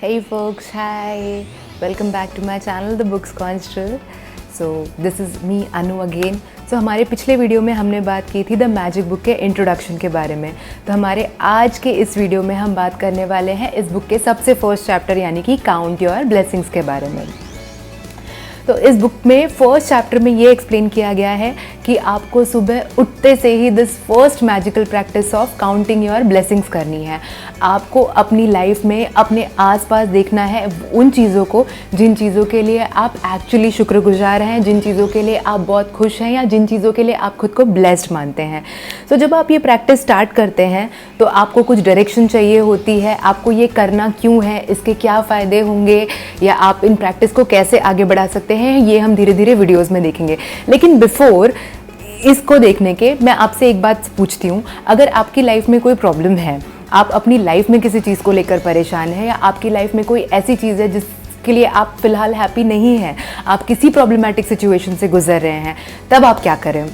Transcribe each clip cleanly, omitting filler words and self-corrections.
Hey folks, hi! Welcome back to my channel, The Books Constral. So this is me, Anu again. So हमारे पिछले video में हमने बात की थी द मैजिक बुक के इंट्रोडक्शन के बारे में. तो हमारे आज के इस वीडियो में हम बात करने वाले हैं इस बुक के सबसे फर्स्ट चैप्टर यानी कि काउंट योर ब्लेसिंग्स के बारे में. तो इस बुक में फर्स्ट चैप्टर में ये एक्सप्लेन किया गया है कि आपको सुबह उठते से ही this first magical practice of counting your blessings करनी है. आपको अपनी लाइफ में अपने आसपास देखना है उन चीज़ों को जिन चीज़ों के लिए आप एक्चुअली शुक्रगुजार हैं, जिन चीज़ों के लिए आप बहुत खुश हैं या जिन चीज़ों के लिए आप खुद को ब्लेस्ड मानते हैं. तो जब आप ये प्रैक्टिस स्टार्ट करते हैं तो आपको कुछ डायरेक्शन चाहिए होती है, आपको ये करना क्यों है, इसके क्या फ़ायदे होंगे या आप इन प्रैक्टिस को कैसे आगे बढ़ा सकते हैं, ये हम धीरे धीरे वीडियोज़ में देखेंगे. लेकिन बिफोर इसको देखने के मैं आपसे एक बात पूछती हूँ. अगर आपकी लाइफ में कोई प्रॉब्लम है, आप अपनी लाइफ में किसी चीज़ को लेकर परेशान हैं या आपकी लाइफ में कोई ऐसी चीज़ है जिसके लिए आप फ़िलहाल हैप्पी नहीं हैं, आप किसी प्रॉब्लमैटिक सिचुएशन से गुजर रहे हैं, तब आप क्या करें?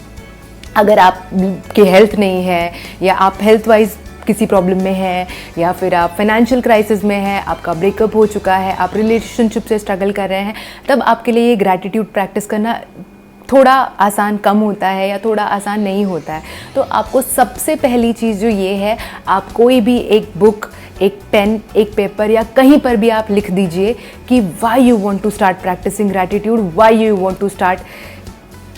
अगर आपकी हेल्थ नहीं है या आप हेल्थ वाइज किसी प्रॉब्लम में है या फिर आप फाइनेंशियल क्राइसिस में हैं, आपका ब्रेकअप हो चुका है, आप रिलेशनशिप से स्ट्रगल कर रहे हैं, तब आपके लिए ये ग्रैटिट्यूड प्रैक्टिस करना थोड़ा आसान कम होता है या थोड़ा आसान नहीं होता है. तो आपको सबसे पहली चीज़ जो ये है, आप कोई भी एक बुक, एक पेन, एक पेपर या कहीं पर भी आप लिख दीजिए कि why you want to start practicing gratitude, why you want to start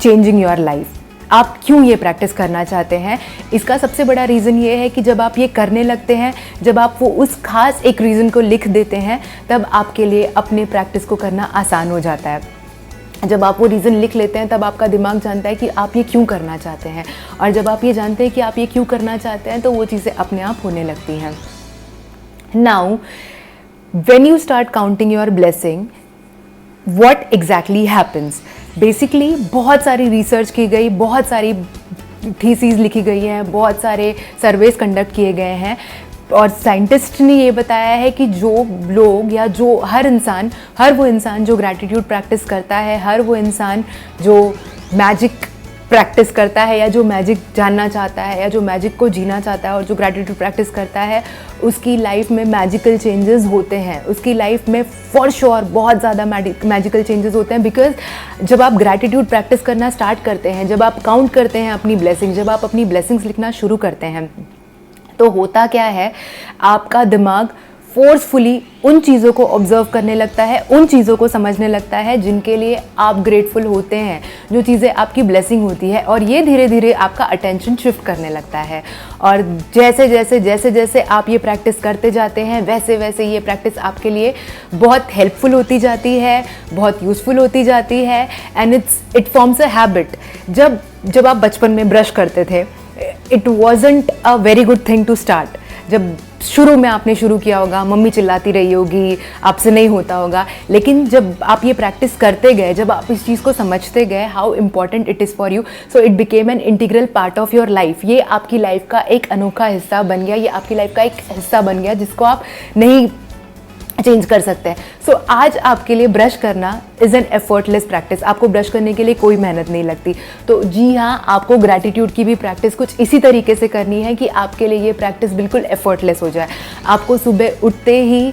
changing your life. आप क्यों ये प्रैक्टिस करना चाहते हैं. इसका सबसे बड़ा रीज़न ये है कि जब आप ये करने लगते हैं, जब आप वो उस खास एक रीज़न को लिख देते हैं, तब आपके लिए अपने प्रैक्टिस को करना आसान हो जाता है. जब आप वो रीज़न लिख लेते हैं तब आपका दिमाग जानता है कि आप ये क्यों करना चाहते हैं, और जब आप ये जानते हैं कि आप ये क्यों करना चाहते हैं तो वो चीज़ें अपने आप होने लगती हैं. Now when you start counting your blessing, what exactly happens. Basically बहुत सारी रिसर्च की गई, बहुत सारी थीसीज लिखी गई हैं, बहुत सारे सर्वेस कंडक्ट किए गए हैं और साइंटिस्ट ने ये बताया है कि जो लोग या जो हर वो इंसान जो ग्रैटिट्यूड प्रैक्टिस करता है, हर वो इंसान जो मैजिक प्रैक्टिस करता है या जो मैजिक जानना चाहता है या जो मैजिक को जीना चाहता है और जो ग्रैटिट्यूड प्रैक्टिस करता है, उसकी लाइफ में मैजिकल चेंजेस होते हैं. उसकी लाइफ में फॉर श्योर बहुत ज़्यादा मैजिकल चेंजेस होते हैं. बिकॉज जब आप ग्रैटिट्यूड प्रैक्टिस करना स्टार्ट करते हैं, जब आप काउंट करते हैं अपनी ब्लेसिंग्स, जब आप अपनी ब्लेसिंग्स लिखना शुरू करते हैं, तो होता क्या है, आपका दिमाग फोर्सफुली उन चीज़ों को ऑब्जर्व करने लगता है, उन चीज़ों को समझने लगता है जिनके लिए आप ग्रेटफुल होते हैं, जो चीज़ें आपकी ब्लेसिंग होती है, और ये धीरे धीरे आपका अटेंशन शिफ्ट करने लगता है. और जैसे जैसे आप ये प्रैक्टिस करते जाते हैं, वैसे वैसे ये प्रैक्टिस आपके लिए बहुत हेल्पफुल होती जाती है, बहुत यूज़फुल होती जाती है, and it forms a habit. जब आप बचपन में ब्रश करते थे, it wasn't a very good thing to start. जब शुरू में आपने शुरू किया होगा, मम्मी चिल्लाती रही होगी, आपसे नहीं होता होगा, लेकिन जब आप ये प्रैक्टिस करते गए, जब आप इस चीज़ को समझते गए how important it is for you, so it became an integral part of your life. ये आपकी लाइफ का एक अनोखा हिस्सा बन गया, ये आपकी लाइफ का एक हिस्सा बन गया जिसको आप नहीं चेंज कर सकते हैं. सो आज आपके लिए ब्रश करना इज़ एन एफर्टलेस प्रैक्टिस. आपको ब्रश करने के लिए कोई मेहनत नहीं लगती. तो जी हाँ, आपको ग्रैटिट्यूड की भी प्रैक्टिस कुछ इसी तरीके से करनी है कि आपके लिए ये प्रैक्टिस बिल्कुल एफर्टलेस हो जाए. आपको सुबह उठते ही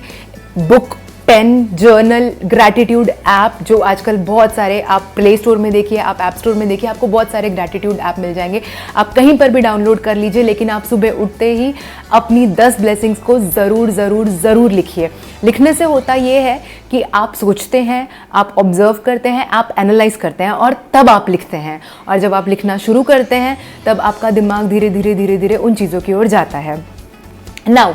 book, pen, journal, gratitude app, जो आजकल बहुत सारे, आप प्ले स्टोर में देखिए, आप ऐप स्टोर में देखिए, आपको बहुत सारे ग्रैटिट्यूड ऐप मिल जाएंगे. आप कहीं पर भी डाउनलोड कर लीजिए, लेकिन आप सुबह उठते ही अपनी 10 ब्लेसिंग्स को ज़रूर लिखिए. लिखने से होता ये है कि आप सोचते हैं, आप ऑब्जर्व करते हैं, आप एनालाइज करते हैं और तब आप लिखते हैं. और जब आप लिखना शुरू करते हैं तब आपका दिमाग धीरे धीरे उन चीज़ों की ओर जाता है. नाउ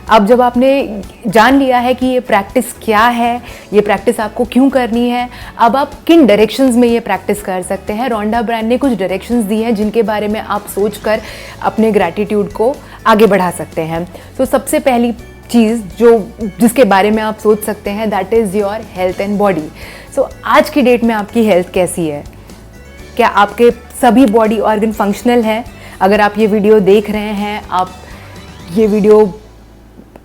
अब जब आपने जान लिया है कि ये प्रैक्टिस क्या है, ये प्रैक्टिस आपको क्यों करनी है, अब आप किन डायरेक्शंस में ये प्रैक्टिस कर सकते हैं. रोंडा ब्रायन ने कुछ डायरेक्शंस दी हैं जिनके बारे में आप सोचकर अपने ग्रैटिट्यूड को आगे बढ़ा सकते हैं. तो सबसे पहली चीज़ जिसके बारे में आप सोच सकते हैं, that is your health and body. So आज की डेट में आपकी हेल्थ कैसी है? क्या आपके सभी बॉडी ऑर्गन फंक्शनल हैं? अगर आप ये वीडियो देख रहे हैं,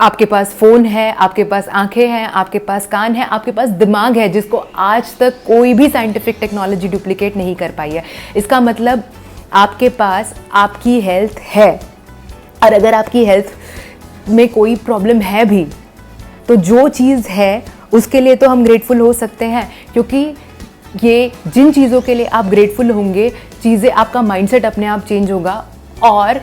आपके पास फ़ोन है, आपके पास आंखें हैं, आपके पास कान है, आपके पास दिमाग है, जिसको आज तक कोई भी साइंटिफिक टेक्नोलॉजी डुप्लीकेट नहीं कर पाई है. इसका मतलब आपके पास आपकी हेल्थ है. और अगर आपकी हेल्थ में कोई प्रॉब्लम है भी तो जो चीज़ है उसके लिए तो हम ग्रेटफुल हो सकते हैं, क्योंकि ये जिन चीज़ों के लिए आप ग्रेटफुल होंगे, चीज़ें, आपका माइंडसेट अपने आप चेंज होगा। और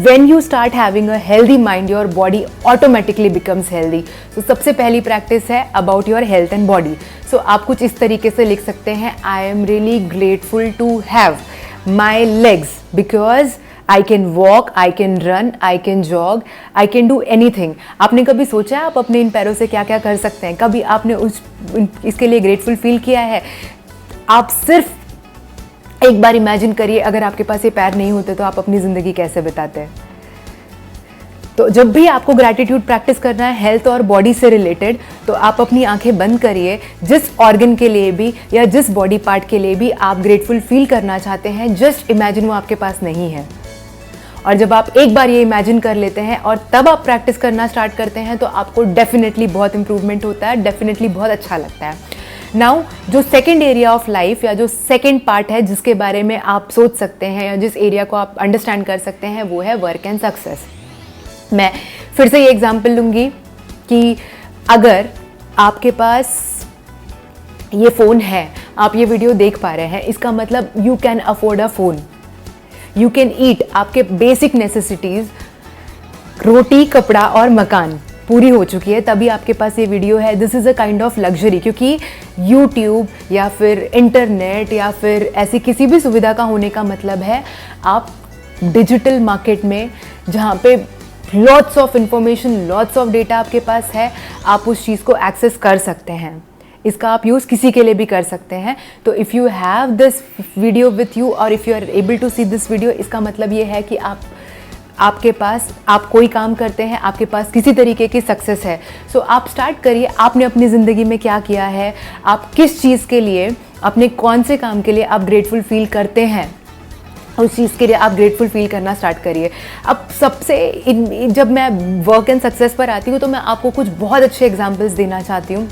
when you start having a healthy mind, your body automatically becomes healthy. So सबसे पहली प्रैक्टिस है about your health and body. So आप कुछ इस तरीके से लिख सकते हैं, I am really grateful to have my legs because I can walk, I can run, I can jog, I can do anything. आपने कभी सोचा है आप अपने इन पैरों से क्या क्या कर सकते हैं? कभी आपने इसके लिए ग्रेटफुल फील किया है? आप सिर्फ एक बार इमेजिन करिए, अगर आपके पास ये पैर नहीं होते तो आप अपनी ज़िंदगी कैसे बिताते हैं। तो जब भी आपको ग्रैटिट्यूड प्रैक्टिस करना है हेल्थ और बॉडी से रिलेटेड, तो आप अपनी आंखें बंद करिए, जिस ऑर्गन के लिए भी या जिस बॉडी पार्ट के लिए भी आप ग्रेटफुल फील करना चाहते हैं, जस्ट इमेजिन वो आपके पास नहीं है। और जब आप एक बार ये इमेजिन कर लेते हैं और तब आप प्रैक्टिस करना स्टार्ट करते हैं, तो आपको डेफिनेटली बहुत इंप्रूवमेंट होता है, डेफिनेटली बहुत अच्छा लगता है। नाउ जो सेकेंड एरिया ऑफ लाइफ या जो सेकेंड पार्ट है जिसके बारे में आप सोच सकते हैं या जिस एरिया को आप अंडरस्टैंड कर सकते हैं, वो है वर्क एंड सक्सेस। मैं फिर से ये एग्जांपल लूँगी कि अगर आपके पास ये फ़ोन है, आप ये वीडियो देख पा रहे हैं, इसका मतलब you can afford a phone, you can eat, आपके बेसिक नेसेसिटीज़, रोटी, कपड़ा और मकान पूरी हो चुकी है, तभी आपके पास ये वीडियो है। This is a kind of luxury, क्योंकि यूट्यूब या फिर इंटरनेट या फिर ऐसी किसी भी सुविधा का होने का मतलब है आप डिजिटल मार्केट में, जहाँ पे lots of information, lots of data आपके पास है, आप उस चीज़ को एक्सेस कर सकते हैं। इसका आप यूज़ किसी के लिए भी कर सकते हैं। तो if you have this video with you और if you are able to see this video, इसका मतलब ये है कि आपके पास, आप कोई काम करते हैं, आपके पास किसी तरीके की सक्सेस है। सो आप स्टार्ट करिए, आपने अपनी ज़िंदगी में क्या किया है, आप किस चीज़ के लिए, अपने कौन से काम के लिए आप ग्रेटफुल फील करते हैं, उस चीज़ के लिए आप ग्रेटफुल फील करना स्टार्ट करिए। अब जब मैं वर्क एंड सक्सेस पर आती हूँ, तो मैं आपको कुछ बहुत अच्छे एग्जाम्पल्स देना चाहती हूँ।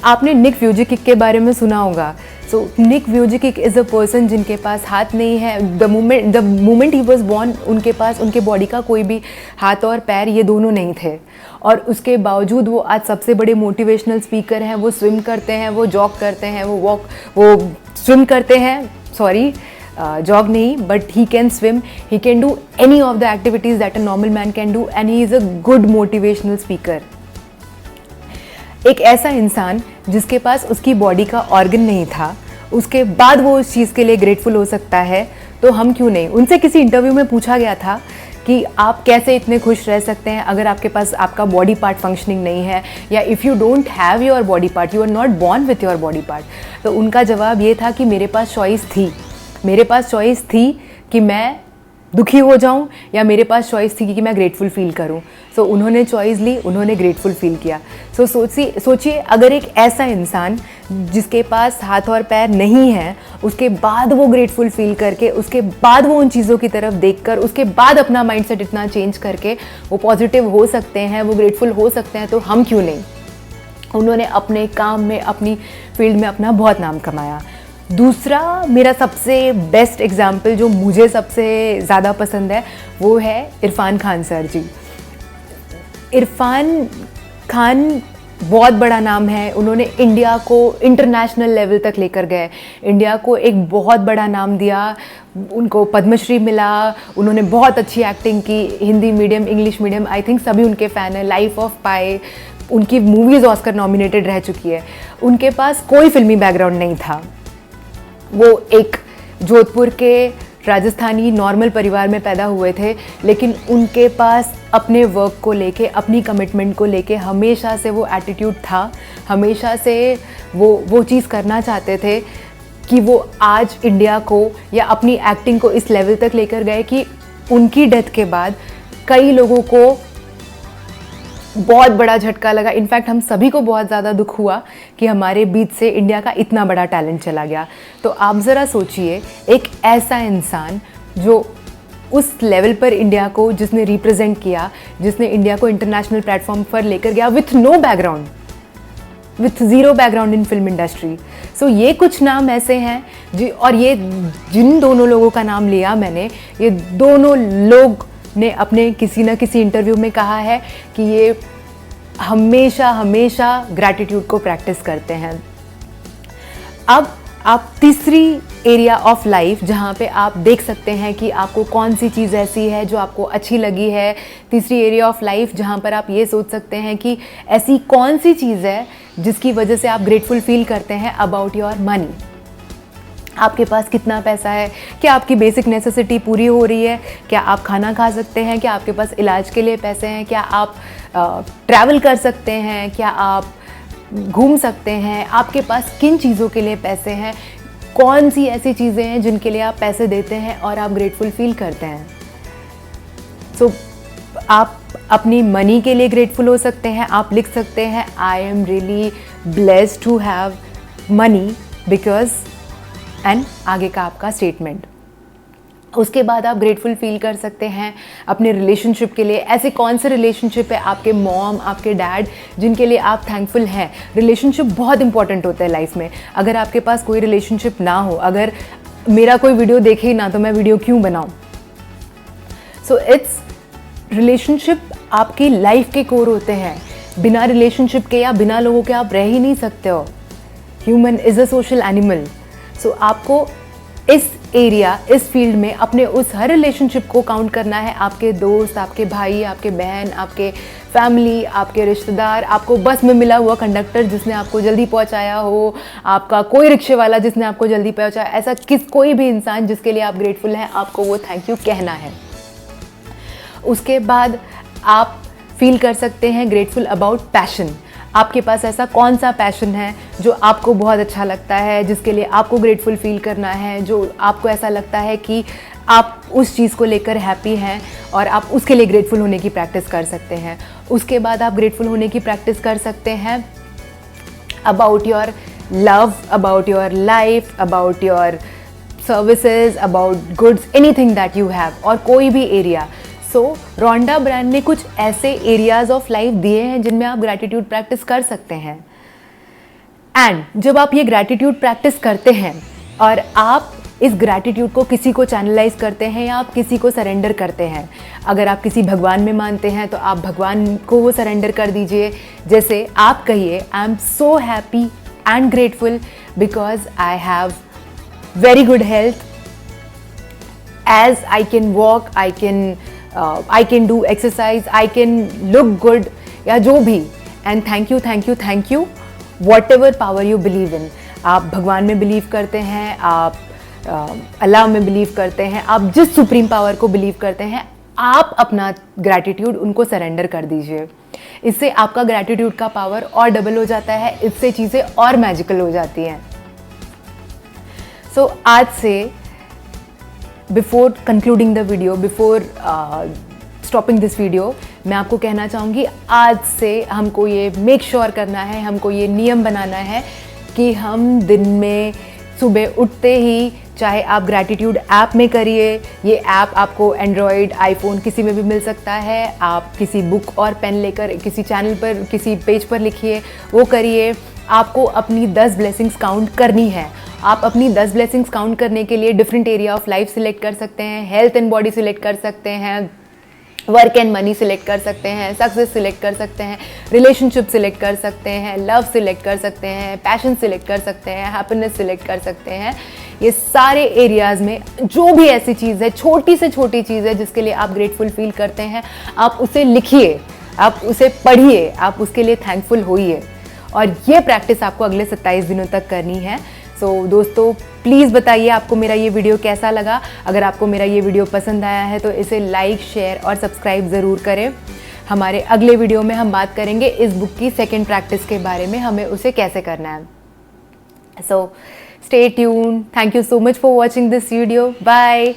आपने निक व्यूजिकिक के बारे में सुना होगा। सो निक व्यूजिकिक इज़ अ पर्सन जिनके पास हाथ नहीं है। The moment he was born, उनके पास उनके बॉडी का कोई भी हाथ और पैर, ये दोनों नहीं थे, और उसके बावजूद वो आज सबसे बड़े मोटिवेशनल स्पीकर हैं। वो स्विम करते हैं, वो जॉग करते हैं, वो स्विम करते हैं, सॉरी जॉग नहीं, but he can swim, he can do any of the activities that a normal man can do, and he is a good motivational speaker. एक ऐसा इंसान जिसके पास उसकी बॉडी का ऑर्गन नहीं था, उसके बाद वो उस चीज़ के लिए ग्रेटफुल हो सकता है, तो हम क्यों नहीं। उनसे किसी इंटरव्यू में पूछा गया था कि आप कैसे इतने खुश रह सकते हैं अगर आपके पास आपका बॉडी पार्ट फंक्शनिंग नहीं है, या if you don't have your body part, you are not born with your body part. तो उनका जवाब ये था कि मेरे पास चॉइस थी कि मैं दुखी हो जाऊं, या मेरे पास चॉइस थी कि मैं ग्रेटफुल फील करूं। सो उन्होंने चॉइस ली, उन्होंने ग्रेटफुल फील किया। सो सोचिए अगर एक ऐसा इंसान जिसके पास हाथ और पैर नहीं है, उसके बाद वो ग्रेटफुल फील करके, उसके बाद वो उन चीज़ों की तरफ देखकर, उसके बाद अपना माइंडसेट इतना चेंज करके वो पॉजिटिव हो सकते हैं, वो ग्रेटफुल हो सकते हैं, तो हम क्यों नहीं। उन्होंने अपने काम में, अपनी फील्ड में अपना बहुत नाम कमाया। दूसरा मेरा सबसे बेस्ट एग्जाम्पल जो मुझे सबसे ज़्यादा पसंद है, वो है इरफान खान सर जी। इरफान खान बहुत बड़ा नाम है, उन्होंने इंडिया को इंटरनेशनल लेवल तक लेकर गए, इंडिया को एक बहुत बड़ा नाम दिया, उनको पद्मश्री मिला, उन्होंने बहुत अच्छी एक्टिंग की, Hindi medium, English medium, I think सभी उनके फ़ैन हैं। लाइफ ऑफ पाई, उनकी मूवीज़ ऑस्कर नॉमिनेटेड रह चुकी है। उनके पास कोई फिल्मी बैकग्राउंड नहीं था, वो एक जोधपुर के राजस्थानी नॉर्मल परिवार में पैदा हुए थे, लेकिन उनके पास अपने वर्क को लेके, अपनी कमिटमेंट को लेके हमेशा से वो एटीट्यूड था, हमेशा से वो चीज़ करना चाहते थे कि वो आज इंडिया को या अपनी एक्टिंग को इस लेवल तक लेकर गए कि उनकी डेथ के बाद कई लोगों को बहुत बड़ा झटका लगा। इनफैक्ट हम सभी को बहुत ज़्यादा दुख हुआ कि हमारे बीच से इंडिया का इतना बड़ा टैलेंट चला गया। तो आप ज़रा सोचिए, एक ऐसा इंसान जो उस लेवल पर इंडिया को, जिसने रिप्रेजेंट किया, जिसने इंडिया को इंटरनेशनल प्लेटफॉर्म पर लेकर गया with no background, with zero background in film industry. So ये कुछ नाम ऐसे हैं जी, और ये जिन दोनों लोगों का नाम लिया मैंने, ये दोनों लोग ने अपने किसी न किसी इंटरव्यू में कहा है कि ये हमेशा हमेशा ग्रैटिट्यूड को प्रैक्टिस करते हैं। अब आप तीसरी एरिया ऑफ लाइफ जहाँ पे आप देख सकते हैं कि आपको कौन सी चीज़ ऐसी है जो आपको अच्छी लगी है। तीसरी एरिया ऑफ लाइफ जहाँ पर आप ये सोच सकते हैं कि ऐसी कौन सी चीज़ है जिसकी वजह से आप ग्रेटफुल फील करते हैं अबाउट योर मनी। आपके पास कितना पैसा है, क्या आपकी बेसिक नेसेसिटी पूरी हो रही है, क्या आप खाना खा सकते हैं, क्या आपके पास इलाज के लिए पैसे हैं, क्या आप ट्रैवल कर सकते हैं, क्या आप घूम सकते हैं, आपके पास किन चीज़ों के लिए पैसे हैं, कौन सी ऐसी चीज़ें हैं जिनके लिए आप पैसे देते हैं और आप ग्रेटफुल फील करते हैं। सो आप अपनी मनी के लिए ग्रेटफुल हो सकते हैं। आप लिख सकते हैं I am really blessed to have money because, and आगे का आपका स्टेटमेंट। उसके बाद आप ग्रेटफुल फील कर सकते हैं अपने रिलेशनशिप के लिए। ऐसे कौन से रिलेशनशिप है, आपके मॉम, आपके डैड, जिनके लिए आप थैंकफुल हैं। रिलेशनशिप बहुत इंपॉर्टेंट होता है लाइफ में। अगर आपके पास कोई रिलेशनशिप ना हो, अगर मेरा कोई वीडियो देखे ही ना तो मैं वीडियो क्यों बनाऊं। सो इट्स रिलेशनशिप आपकी लाइफ के कोर होते हैं। बिना रिलेशनशिप के या बिना लोगों के आप रह ही नहीं सकते हो। Human is a social animal. So आपको इस एरिया, इस फील्ड में अपने उस हर रिलेशनशिप को काउंट करना है। आपके दोस्त, आपके भाई, आपके बहन, आपके फैमिली, आपके रिश्तेदार, आपको बस में मिला हुआ कंडक्टर जिसने आपको जल्दी पहुंचाया हो, आपका कोई रिक्शे वाला जिसने आपको जल्दी पहुंचाया, ऐसा कोई भी इंसान जिसके लिए आप ग्रेटफुल हैं, आपको वो थैंक यू कहना है। उसके बाद आप फील कर सकते हैं ग्रेटफुल अबाउट पैशन। आपके पास ऐसा कौन सा पैशन है जो आपको बहुत अच्छा लगता है, जिसके लिए आपको ग्रेटफुल फील करना है, जो आपको ऐसा लगता है कि आप उस चीज़ को लेकर हैप्पी हैं और आप उसके लिए ग्रेटफुल होने की प्रैक्टिस कर सकते हैं। उसके बाद आप ग्रेटफुल होने की प्रैक्टिस कर सकते हैं about your love, about your life, about your services, about goods, anything that you have, और कोई भी एरिया। सो रोंडा ब्रांड ने कुछ ऐसे एरियाज ऑफ लाइफ दिए हैं जिनमें आप ग्रैटिट्यूड प्रैक्टिस कर सकते हैं। एंड जब आप ये ग्रैटिट्यूड प्रैक्टिस करते हैं और आप इस ग्रैटिट्यूड को किसी को चैनलाइज करते हैं या आप किसी को सरेंडर करते हैं, अगर आप किसी भगवान में मानते हैं तो आप भगवान को वो सरेंडर कर दीजिए। जैसे आप कहिए I am so happy and grateful because I have very good health, as I can walk, I can do exercise, I can look good, या जो भी। And thank you, thank you, thank you, what ever power you believe in. आप भगवान में believe करते हैं, आप अल्लाह में बिलीव करते हैं, आप जिस सुप्रीम पावर को बिलीव करते हैं, आप अपना ग्रैटिट्यूड उनको सरेंडर कर दीजिए। इससे आपका ग्रैटिट्यूड का पावर और डबल हो जाता है, इससे चीज़ें और मैजिकल हो जाती हैं। सो आज से before concluding the video, before stopping this video, मैं आपको कहना चाहूँगी आज से हमको ये मेक श्योर करना है, हमको ये नियम बनाना है कि हम दिन में सुबह उठते ही, चाहे आप ग्रैटिट्यूड ऐप में करिए, ये ऐप आपको एंड्रॉयड, आईफोन किसी में भी मिल सकता है। आप किसी बुक और पेन लेकर किसी चैनल पर, किसी पेज पर लिखिए, वो करिए। आपको अपनी 10 ब्लेसिंग्स काउंट करनी है। आप अपनी 10 ब्लेसिंग्स काउंट करने के लिए different area of life select कर सकते हैं। हेल्थ एंड बॉडी सिलेक्ट कर सकते हैं, वर्क एंड मनी सिलेक्ट कर सकते हैं, सक्सेस सिलेक्ट कर सकते हैं, रिलेशनशिप सिलेक्ट कर सकते हैं, लव सिलेक्ट कर सकते हैं, पैशन सिलेक्ट कर सकते हैं, हैप्पीनेस सिलेक्ट कर सकते हैं। ये सारे एरियाज़ में जो भी ऐसी चीज़ है, छोटी से छोटी चीज़ है जिसके लिए आप ग्रेटफुल फील करते हैं, आप उसे लिखिए, आप उसे पढ़िए, आप उसके लिए थैंकफुल होइए। और ये प्रैक्टिस आपको अगले 27 दिनों तक करनी है। सो दोस्तों, प्लीज़ बताइए आपको मेरा ये वीडियो कैसा लगा। अगर आपको मेरा ये वीडियो पसंद आया है तो इसे लाइक, शेयर और सब्सक्राइब ज़रूर करें। हमारे अगले वीडियो में हम बात करेंगे इस बुक की सेकंड प्रैक्टिस के बारे में, हमें उसे कैसे करना है। So stay tuned. Thank you so much for watching this video. Bye.